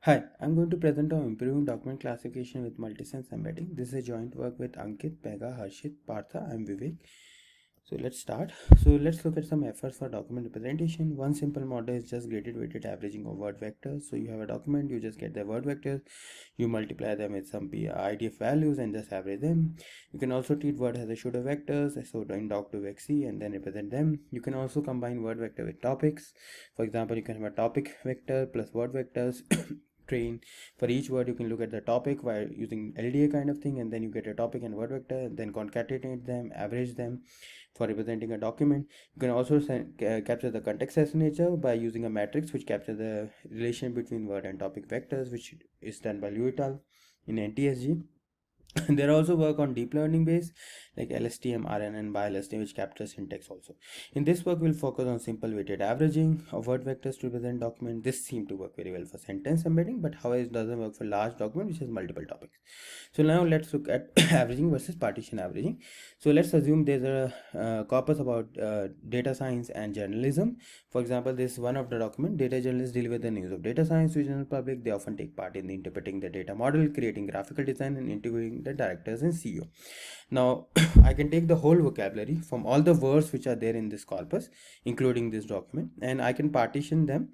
Hi, I'm going to present on improving document classification with multisense embedding. This is a joint work with Ankit, Pega, Harshit, Partha, I'm Vivek. So let's start. So let's look at some efforts for document representation. One simple model is just graded weighted averaging of word vectors. So you have a document, you just get the word vectors, you multiply them with some IDF values and just average them. You can also treat word as a pseudo vectors, so in doc2vec and then represent them. You can also combine word vector with topics. For example, you can have a topic vector plus word vectors. Train for each word. You can look at the topic while using LDA kind of thing, and then you get a topic and word vector, and then concatenate them, average them for representing a document. You can also capture the context as nature by using a matrix which captures the relation between word and topic vectors, which is done by Lewittal in NTSG. There also work on deep learning base like LSTM, RNN, BiLSTM, which captures syntax also. In this work, we'll focus on simple weighted averaging of word vectors to represent document. This seems to work very well for sentence embedding, but however it doesn't work for large document which has multiple topics. So now let's look at averaging versus partition averaging. So let's assume there's a corpus about data science and journalism. For example, this is one of the document. Data journalists deal with the news of data science to general public. They often take part in interpreting the data model, creating graphical design, and integrating the directors and CEO. Now I can take the whole vocabulary from all the words which are there in this corpus, including this document, and I can partition them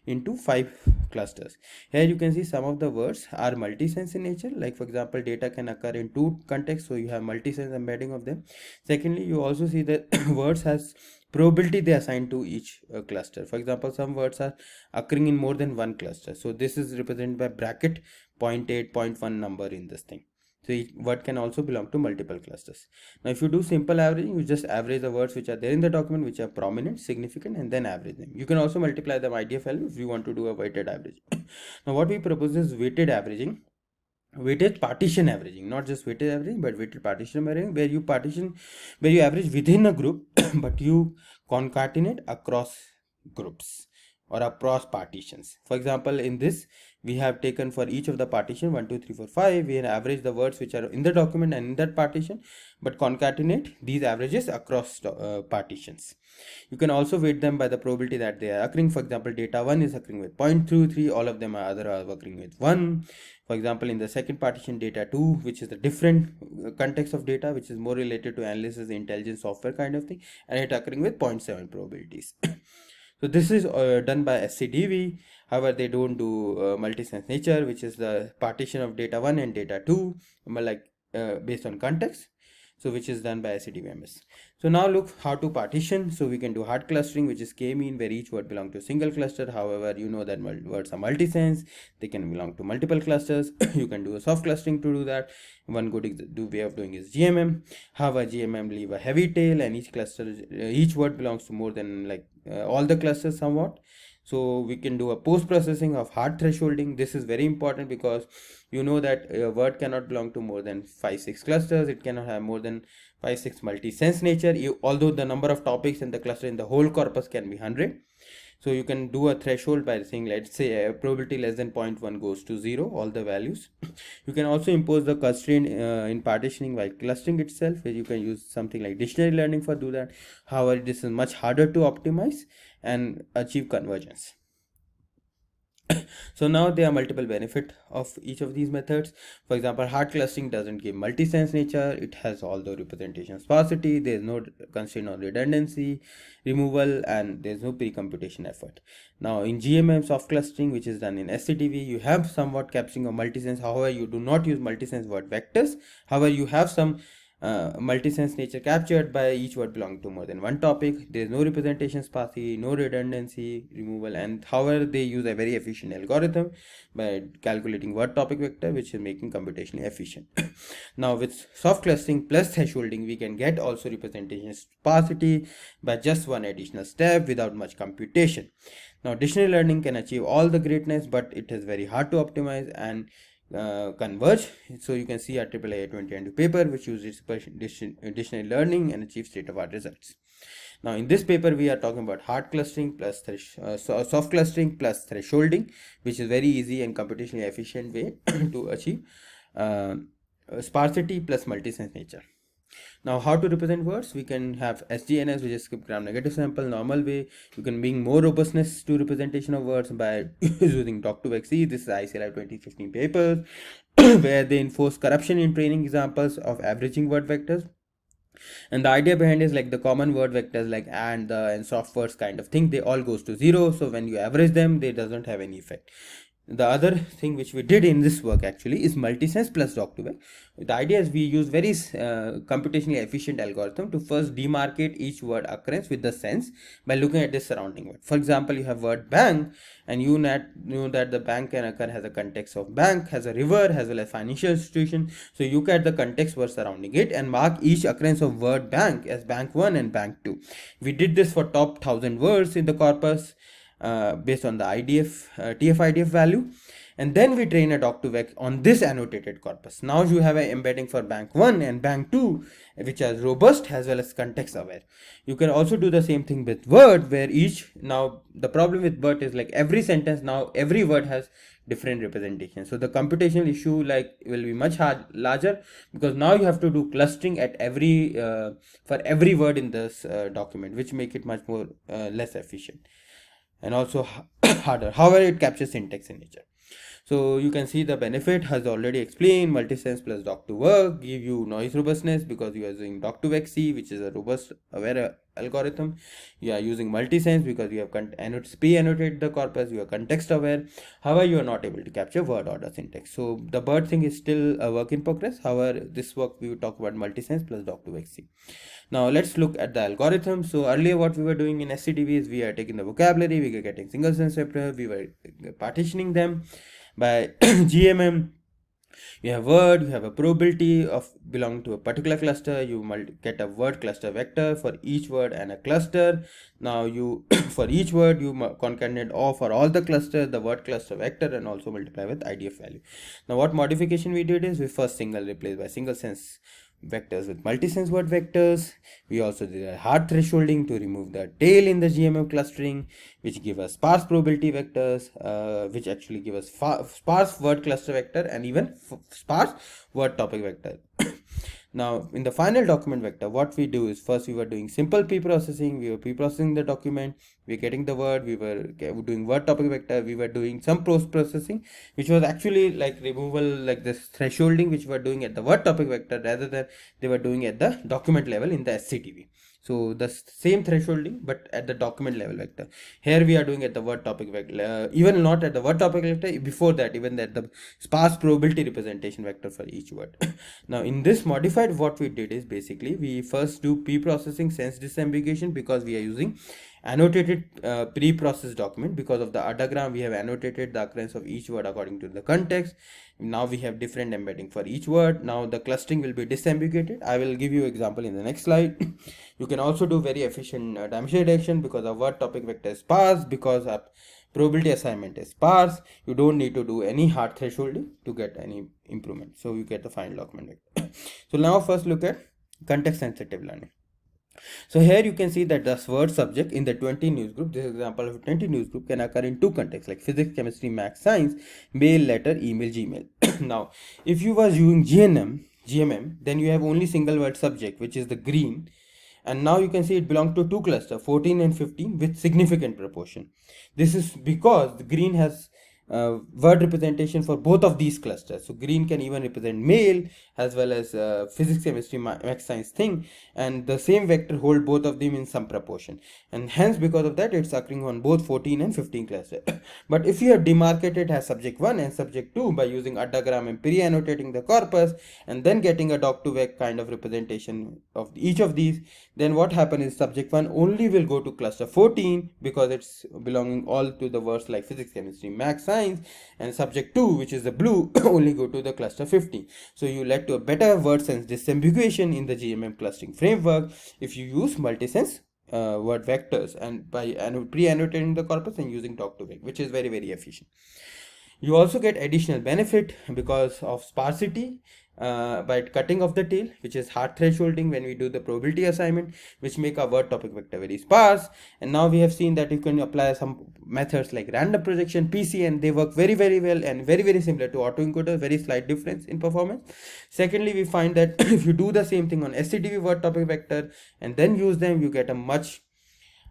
into 5 clusters. Here you can see some of the words are multi-sense in nature, like for example data can occur in 2 contexts, so you have multi-sense embedding of them. Secondly, you also see that words has probability they assign to each cluster. For example, some words are occurring in more than one cluster, so this is represented by bracket 0.8 0.1 number in this thing. So each word can also belong to multiple clusters. Now if you do simple averaging, you just average the words which are there in the document, which are prominent, significant, and then average them. You can also multiply them IDF value if you want to do a weighted average. Now what we propose is weighted averaging, weighted partition averaging, not just weighted averaging but weighted partition averaging, where you average within a group but you concatenate across groups or across partitions. For example, in this we have taken for each of the partition 1 2 3 4 5, we average the words which are in the document and in that partition, but concatenate these averages across partitions. You can also weight them by the probability that they are occurring. For example, data 1 is occurring with 0.23, all of them are other are occurring with 1. For example, in the second partition, data 2, which is the different context of data, which is more related to analysis, intelligence, software kind of thing, and it occurring with 0.7 probabilities. So this is done by SCDV. However, they don't do multi-sense nature, which is the partition of data 1 and data 2, based on context. So which is done by SCDV-MS. So now look how to partition. So we can do hard clustering, which is k-mean, where each word belongs to a single cluster. However, you know that words are multi-sense, they can belong to multiple clusters. You can do a soft clustering to do that. One good way of doing is GMM. However, GMM leave a heavy tail, and each word belongs to more than all the clusters somewhat. So we can do a post processing of hard thresholding. This is very important because you know that a word cannot belong to more than 5-6 clusters. It cannot have more than 5-6 multi-sense nature, although the number of topics in the cluster in the whole corpus can be 100. So you can do a threshold by saying, let's say a probability less than 0.1 goes to 0, all the values. You can also impose the constraint in partitioning while clustering itself, where you can use something like dictionary learning for do that. However, this is much harder to optimize and achieve convergence. So now there are multiple benefits of each of these methods. For example, hard clustering doesn't give multi-sense nature. It has all the representation sparsity. There's no constraint on redundancy removal, and there's no pre-computation effort. Now in GMM soft clustering, which is done in SCDV, you have somewhat capturing of multi-sense. However, you do not use multi-sense word vectors. However, you have some multi-sense nature captured by each word belonging to more than one topic. There is no representation sparsity, no redundancy removal, and however they use a very efficient algorithm by calculating word topic vector, which is making computationally efficient. Now with soft clustering plus thresholding, we can get also representation sparsity by just one additional step without much computation. Now dictionary learning can achieve all the greatness, but it is very hard to optimize and converge. So you can see our AAA 2022 paper which uses dictionary learning and achieves state-of-art results. Now in this paper we are talking about hard clustering plus soft clustering plus thresholding, which is very easy and computationally efficient way to achieve sparsity plus multi-sense nature. Now, how to represent words? We can have SGNS, which is gram negative sample, normal way. You can bring more robustness to representation of words by using doc2vec. This is ICLI 2015 papers where they enforce corruption in training examples of averaging word vectors. And the idea behind is like the common word vectors like and, the, and soft words kind of thing, they all goes to 0. So when you average them, they doesn't have any effect. The other thing which we did in this work actually is multisense plus doc2vec. The idea is we use very computationally efficient algorithm to first demarcate each word occurrence with the sense by looking at the surrounding word. For example, you have word bank, and you know that the bank can occur has a context of bank, has a river, as well as financial institution. So you look at the context word surrounding it and mark each occurrence of word bank as bank 1 and bank 2. We did this for top 1000 words in the corpus. Based on the TF-IDF value, and then we train a doc2vec on this annotated corpus. Now you have an embedding for bank 1 and bank 2, which are robust as well as context aware. You can also do the same thing with word, where each, now the problem with word is like every sentence, now every word has different representation. So the computational issue like will be much larger, because now you have to do clustering at every for every word in this document, which make it much more less efficient and also harder. However, it captures syntax in nature. So you can see the benefit has already explained. Multisense plus doc2vec give you noise robustness because you are using doc2vec, which is a robust aware algorithm. You are using multisense because you have pre-annotated the corpus, you are context aware. However, you are not able to capture word order syntax. So the bird thing is still a work in progress. However, this work we will talk about multisense plus doc2vec. Now let's look at the algorithm. So earlier what we were doing in SCDV is we are taking the vocabulary, we were getting single sense vector, we were partitioning them by GMM. You have word, you have a probability of belonging to a particular cluster, you get a word cluster vector for each word and a cluster. Now you for each word you concatenate all for all the clusters the word cluster vector and also multiply with IDF value. Now what modification we did is we first single replaced by single sense vectors with multisense word vectors. We also did a hard thresholding to remove the tail in the GMM clustering, which give us sparse probability vectors, which actually give us sparse word cluster vector and even sparse word topic vector. Now in the final document vector, what we do is first we were doing simple pre-processing. We were pre-processing the document, we were getting the word, we were doing word topic vector, we were doing some post-processing, which was actually like removal, like this thresholding, which we were doing at the word topic vector rather than they were doing at the document level in the SCDV. So the same thresholding but at the document level vector. Here we are doing at the word topic vector, even not at the word topic vector, before that even at the sparse probability representation vector for each word. Now in this modified, what we did is basically we first do pre-processing sense disambiguation because we are using annotated pre-processed document. Because of the adagram, we have annotated the occurrence of each word according to the context. Now we have different embedding for each word. Now the clustering will be disambiguated. I will give you example in the next slide. You can also do very efficient dimension reduction because our word topic vector is sparse, because our probability assignment is sparse. You don't need to do any hard thresholding to get any improvement. So you get the final document vector. So now first look at context sensitive learning. So here you can see that the word subject in the 20 news group, this example of 20 news group, can occur in two contexts like physics, chemistry, math, science, mail, letter, email, Gmail. Now, if you was using GMM, then you have only single word subject, which is the green. And now you can see it belongs to two clusters, 14 and 15, with significant proportion. This is because the green has word representation for both of these clusters. So green can even represent male as well as physics, chemistry, math, science thing, and the same vector hold both of them in some proportion, and hence because of that it's occurring on both 14 and 15 cluster. But if you have demarcated as subject 1 and subject 2 by using adagram and pre-annotating the corpus and then getting a doc2vec kind of representation of each of these, then what happens is subject 1 only will go to cluster 14 because it's belonging all to the words like physics, chemistry, math, science, and subject 2, which is the blue, only go to the cluster 15. So you led to a better word sense disambiguation in the GMM clustering framework if you use multisense word vectors and by pre-annotating the corpus and using doc2vec, which is very, very efficient. You also get additional benefit because of sparsity by cutting off the tail, which is hard thresholding when we do the probability assignment, which make our word topic vector very sparse. And now we have seen that you can apply some methods like random projection, PC, and they work very well and very similar to autoencoder, very slight difference in performance. Secondly, we find that if you do the same thing on SCDV word topic vector and then use them, you get a much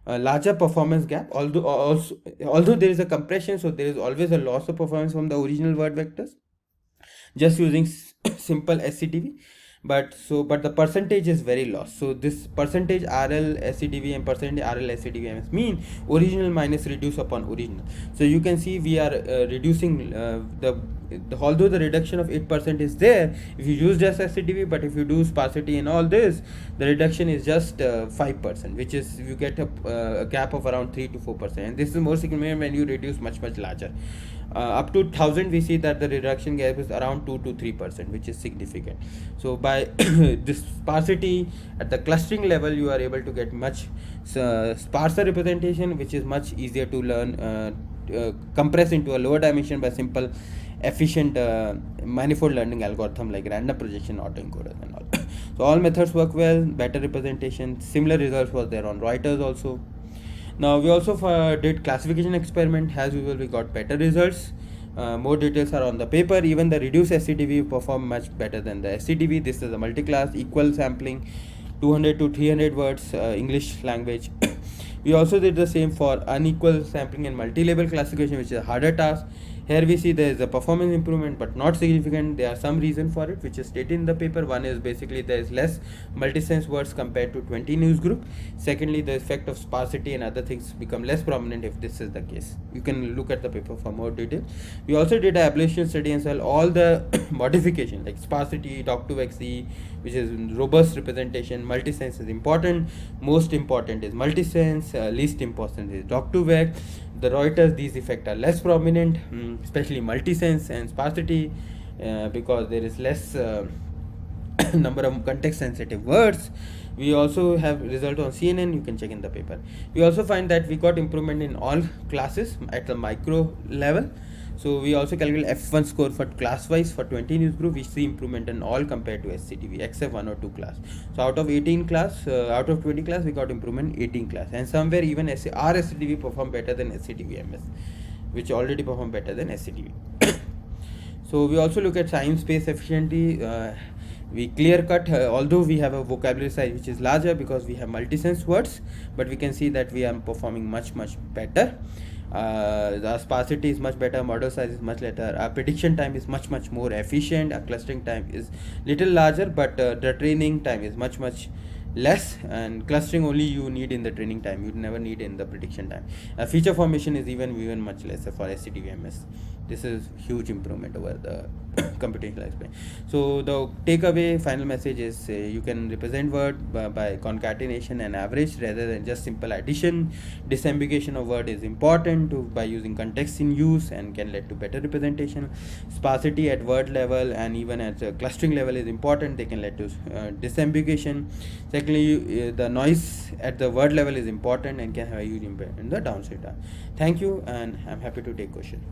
larger performance gap, although there is a compression, so there is always a loss of performance from the original word vectors just using simple SCDV. But the percentage is very lost. So this percentage RL SCDV and percentage RL SCDV MS mean original minus reduce upon original. So you can see we are reducing although the reduction of 8% is there if you use just SCDV, but if you do sparsity and all this, the reduction is just 5%, which is you get a gap of around 3 to 4%, and this is more significant when you reduce much larger. Up to 1000 we see that the reduction gap is around 2 to 3%, which is significant. So by this sparsity at the clustering level, you are able to get much sparser representation, which is much easier to learn, compress into a lower dimension by simple efficient manifold learning algorithm like random projection, autoencoders and all. So all methods work well, better representation. Similar results was there on Reuters also. Now we also did classification experiment. As usual, we got better results. More details are on the paper. Even the reduced SCDV perform much better than the SCDV. This is a multi-class equal sampling, 200 to 300 words English language. We also did the same for unequal sampling and multi-label classification, which is a harder task. Here we see there is a performance improvement, but not significant. There are some reason for it, which is stated in the paper. One is basically there is less multisense words compared to 20 news group. Secondly, the effect of sparsity and other things become less prominent if this is the case. You can look at the paper for more detail. We also did an ablation study and saw all the modification like sparsity, doc2vec, which is robust representation. Multisense is important. Most important is multisense. Least important is doc2vec. The Reuters, these effects are less prominent, especially multisense and sparsity, because there is less number of context sensitive words. We also have result on CNN, you can check in the paper. We also find that we got improvement in all classes at the micro level. So we also calculate F1 score for class wise. For 20 news group, we see improvement in all compared to SCDV except 1 or 2 class. So out of 18 class, out of 20 class, we got improvement in 18 class, and somewhere even our SCDV performed better than SCDV-MS, which already performed better than SCDV. So we also look at time space efficiency. We clear cut, although we have a vocabulary size which is larger because we have multisense words, but we can see that we are performing much better. The sparsity is much better, model size is much better, our prediction time is much more efficient, our clustering time is little larger, but the training time is much less, and clustering only you need in the training time, you never need in the prediction time. Feature formation is even much lesser for SCDV-MS. This is huge improvement over the computational experience. So the takeaway final message is you can represent word by concatenation and average rather than just simple addition. Disambiguation of word is important by using context in use and can lead to better representation. Sparsity at word level and even at clustering level is important, they can lead to disambiguation. Secondly, the noise at the word level is important and can have a huge impact in the downstream. Thank you, and I'm happy to take questions.